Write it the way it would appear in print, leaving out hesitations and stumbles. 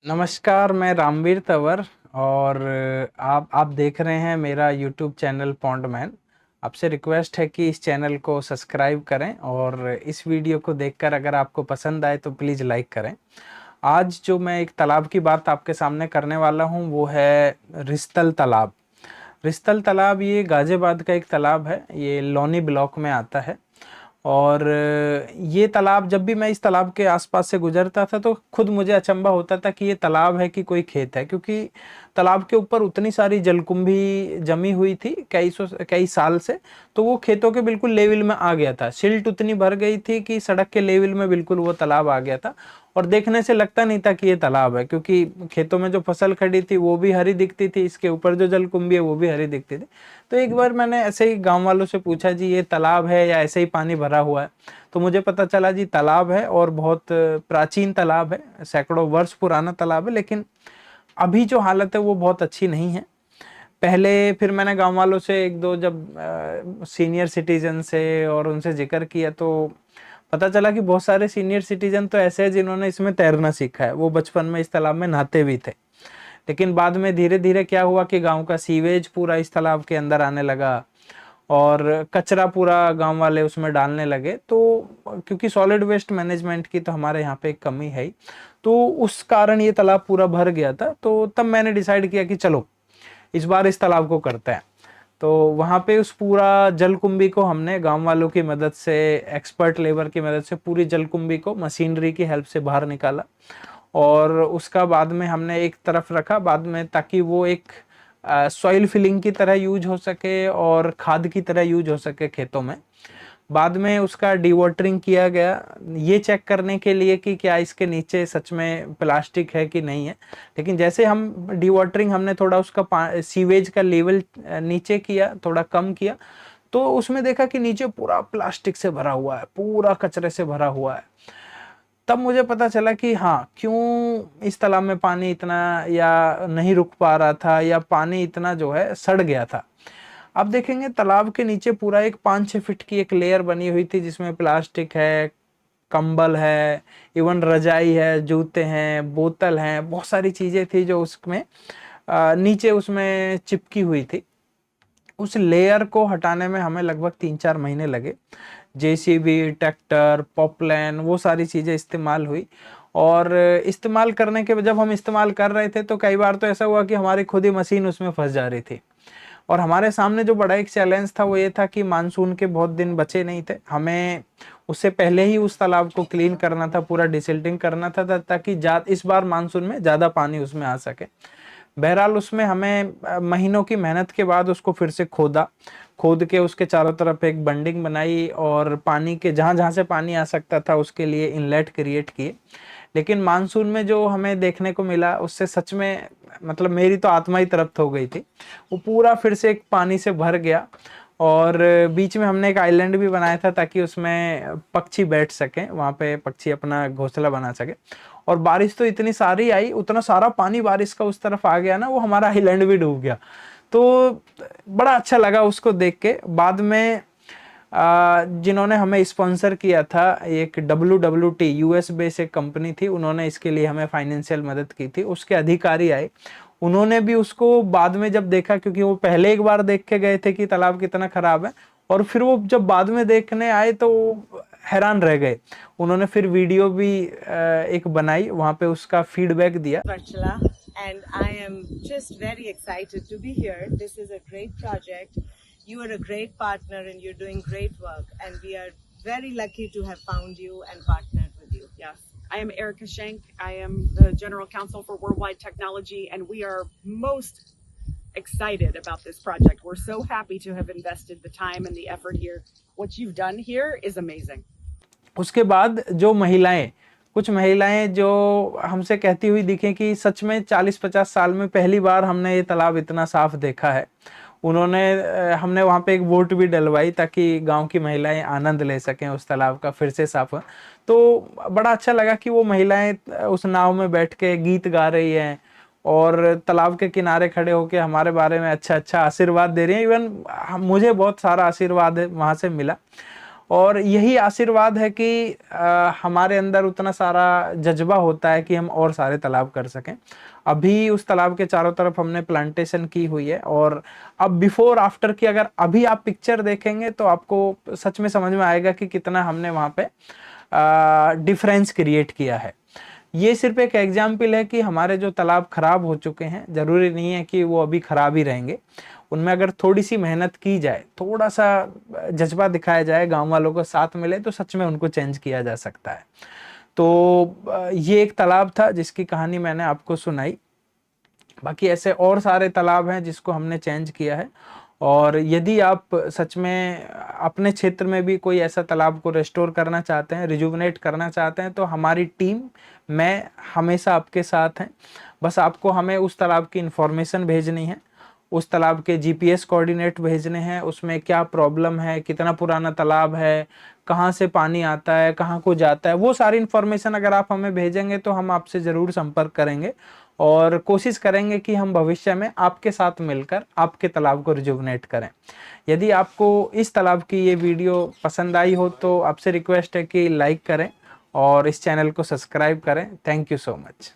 नमस्कार, मैं रामवीर तंवर और आप देख रहे हैं मेरा यूट्यूब चैनल पॉन्डमैन। आपसे रिक्वेस्ट है कि इस चैनल को सब्सक्राइब करें और इस वीडियो को देखकर अगर आपको पसंद आए तो प्लीज़ लाइक करें। आज जो मैं एक तालाब की बात आपके सामने करने वाला हूं वो है रिस्तल तालाब। रिस्तल तालाब ये गाज़ियाबाद का एक तालाब है, ये लोनी ब्लॉक में आता है। और ये तालाब जब भी मैं इस तालाब के आसपास से गुजरता था तो खुद मुझे अचंभा होता था कि ये तालाब है कि कोई खेत है, क्योंकि तालाब के ऊपर उतनी सारी जलकुंभी जमी हुई थी कई साल से। तो वो खेतों के बिल्कुल लेवल में आ गया था, सिल्ट उतनी भर गई थी कि सड़क के लेवल में बिल्कुल वो तालाब आ गया था। और देखने से लगता नहीं था कि ये तालाब है, क्योंकि खेतों में जो फसल खड़ी थी वो भी हरी दिखती थी, इसके ऊपर जो जलकुंभी है वो भी हरी दिखती थी। तो एक बार मैंने ऐसे ही गांव वालों से पूछा, जी ये तालाब है या ऐसे ही पानी भरा हुआ है? तो मुझे पता चला जी तालाब है, और बहुत प्राचीन तालाब है, सैकड़ों वर्ष पुराना तालाब है। लेकिन अभी जो हालत है वो बहुत अच्छी नहीं है। पहले फिर मैंने गांव वालों से एक दो जब सीनियर सिटीजन से और उनसे जिक्र किया तो पता चला कि बहुत सारे सीनियर सिटीजन तो ऐसे हैं जिन्होंने इसमें तैरना सीखा है, वो बचपन में इस तालाब में नहाते भी थे। लेकिन बाद में धीरे धीरे क्या हुआ कि गांव का सीवेज पूरा इस तालाब के अंदर आने लगा और कचरा पूरा गांव वाले उसमें डालने लगे। तो क्योंकि सॉलिड वेस्ट मैनेजमेंट की तो हमारे यहाँ पे एक कमी है ही, तो उस कारण ये तालाब पूरा भर गया था। तो तब मैंने डिसाइड किया कि चलो इस बार इस तालाब को करते हैं। तो वहाँ पे उस पूरा जलकुंभी को हमने गांव वालों की मदद से, एक्सपर्ट लेबर की मदद से पूरी जलकुंभी को मशीनरी की हेल्प से बाहर निकाला। और उसका बाद में हमने एक तरफ रखा बाद में, ताकि वो एक सॉइल फिलिंग की तरह यूज हो सके और खाद की तरह यूज हो सके खेतों में। बाद में उसका डीवाटरिंग किया गया, ये चेक करने के लिए कि क्या इसके नीचे सच में प्लास्टिक है कि नहीं है। लेकिन जैसे हम डीवाटरिंग हमने थोड़ा उसका सीवेज का लेवल नीचे किया, थोड़ा कम किया, तो उसमें देखा कि नीचे पूरा प्लास्टिक से भरा हुआ है, पूरा कचरे से भरा हुआ है। तब मुझे पता चला कि हाँ, क्यों इस तालाब में पानी इतना या नहीं रुक पा रहा था, या पानी इतना जो है सड़ गया था। आप देखेंगे तालाब के नीचे पूरा एक 5-6 फीट की एक लेयर बनी हुई थी, जिसमें प्लास्टिक है, कंबल है, इवन रजाई है, जूते हैं, बोतल हैं, बहुत सारी चीजें थी जो उसमें नीचे उसमें चिपकी हुई थी। उस लेयर को हटाने में हमें लगभग 3-4 महीने लगे। जेसीबी, ट्रैक्टर, पॉपलैन, वो सारी चीजें इस्तेमाल हुई। और इस्तेमाल करने के जब हम इस्तेमाल कर रहे थे तो कई बार तो ऐसा हुआ कि हमारी खुद ही मशीन उसमें फंस जा रही थी। और हमारे सामने जो बड़ा एक चैलेंज था वो ये था कि मानसून के बहुत दिन बचे नहीं थे, हमें उससे पहले ही उस तालाब को क्लीन करना था, पूरा डिसिल्टिंग करना था, ताकि इस बार मानसून में ज्यादा पानी उसमें आ सके। बहरहाल उसमें हमें महीनों की मेहनत के बाद उसको फिर से खोद के उसके चारों तरफ एक बंडिंग बनाई, और पानी के जहां जहां से पानी आ सकता था उसके लिए इनलेट क्रिएट किए। लेकिन मानसून में जो हमें देखने को मिला उससे सच में मतलब मेरी तो आत्मा ही तृप्त हो गई थी। वो पूरा फिर से एक पानी से भर गया, और बीच में हमने एक आइलैंड भी बनाया था ताकि उसमें पक्षी बैठ सकें, वहां पे पक्षी अपना घोंसला बना सके। और बारिश तो इतनी सारी आई, उतना सारा पानी बारिश का उस तरफ आ गया ना, वो हमारा आइलैंड भी डूब गया। तो बड़ा अच्छा लगा उसको देख के। बाद में जिन्होंने हमें स्पॉन्सर किया था, एक WWT यूएस बेस एक कंपनी थी, उन्होंने इसके लिए हमें फाइनेंशियल मदद की थी। उसके अधिकारी आए, उन्होंने भी उसको बाद में जब देखा, क्योंकि वो पहले एक बार देख के गए थे कि तालाब कितना खराब है, और फिर वो जब बाद में देखने आए तो हैरान रह गए। उन्होंने फिर वीडियो भी एक बनाई, वहां पे उसका फीडबैक दिया। Varchala, and I am just very excited to be here. This is a great project. You are a great partner and you're doing great work, and we are very lucky to have found you and partnered with you. Yes, I am Erica Shank. I am the General Counsel for Worldwide Technology, and we are most excited about this project. We're so happy to have invested the time and the effort here. What you've done here is amazing. उसके बाद जो कुछ महिलाएं जो हमसे कहती हुई दिखें कि सच में 40-50 साल में पहली बार हमने ये तालाब इतना साफ देखा है, उन्होंने हमने वहाँ पे एक वोट भी डलवाई ताकि गांव की महिलाएं आनंद ले सकें उस तालाब का फिर से साफ हो। तो बड़ा अच्छा लगा कि वो महिलाएं उस नाव में बैठ के गीत गा रही हैं और तालाब के किनारे खड़े होकर हमारे बारे में अच्छा अच्छा आशीर्वाद दे रही हैं। इवन मुझे बहुत सारा आशीर्वाद वहाँ से मिला। और यही आशीर्वाद है कि हमारे अंदर उतना सारा जज्बा होता है कि हम और सारे तालाब कर सकें। अभी उस तालाब के चारों तरफ हमने प्लांटेशन की हुई है, और अब बिफोर आफ्टर की अगर अभी आप पिक्चर देखेंगे तो आपको सच में समझ में आएगा कि कितना हमने वहाँ पे डिफरेंस क्रिएट किया है। ये सिर्फ एक एग्जाम्पल है कि हमारे जो तालाब खराब हो चुके हैं, जरूरी नहीं है कि वो अभी खराब ही रहेंगे। उनमें अगर थोड़ी सी मेहनत की जाए, थोड़ा सा जज्बा दिखाया जाए, गांव वालों को साथ मिले, तो सच में उनको चेंज किया जा सकता है। तो ये एक तालाब था जिसकी कहानी मैंने आपको सुनाई। बाकी ऐसे और सारे तालाब हैं जिसको हमने चेंज किया है। और यदि आप सच में अपने क्षेत्र में भी कोई ऐसा तालाब को रेस्टोर करना चाहते हैं, रिजुवनेट करना चाहते हैं, तो हमारी टीम, मैं हमेशा आपके साथ हैं। बस आपको हमें उस तालाब की इंफॉर्मेशन भेजनी है, उस तालाब के जीपीएस कोऑर्डिनेट भेजने हैं, उसमें क्या प्रॉब्लम है, कितना पुराना तालाब है, कहाँ से पानी आता है, कहाँ को जाता है, वो सारी इन्फॉर्मेशन अगर आप हमें भेजेंगे तो हम आपसे ज़रूर संपर्क करेंगे और कोशिश करेंगे कि हम भविष्य में आपके साथ मिलकर आपके तालाब को रिजुवनेट करें। यदि आपको इस तालाब की ये वीडियो पसंद आई हो तो आपसे रिक्वेस्ट है कि लाइक करें और इस चैनल को सब्सक्राइब करें। Thank you so much.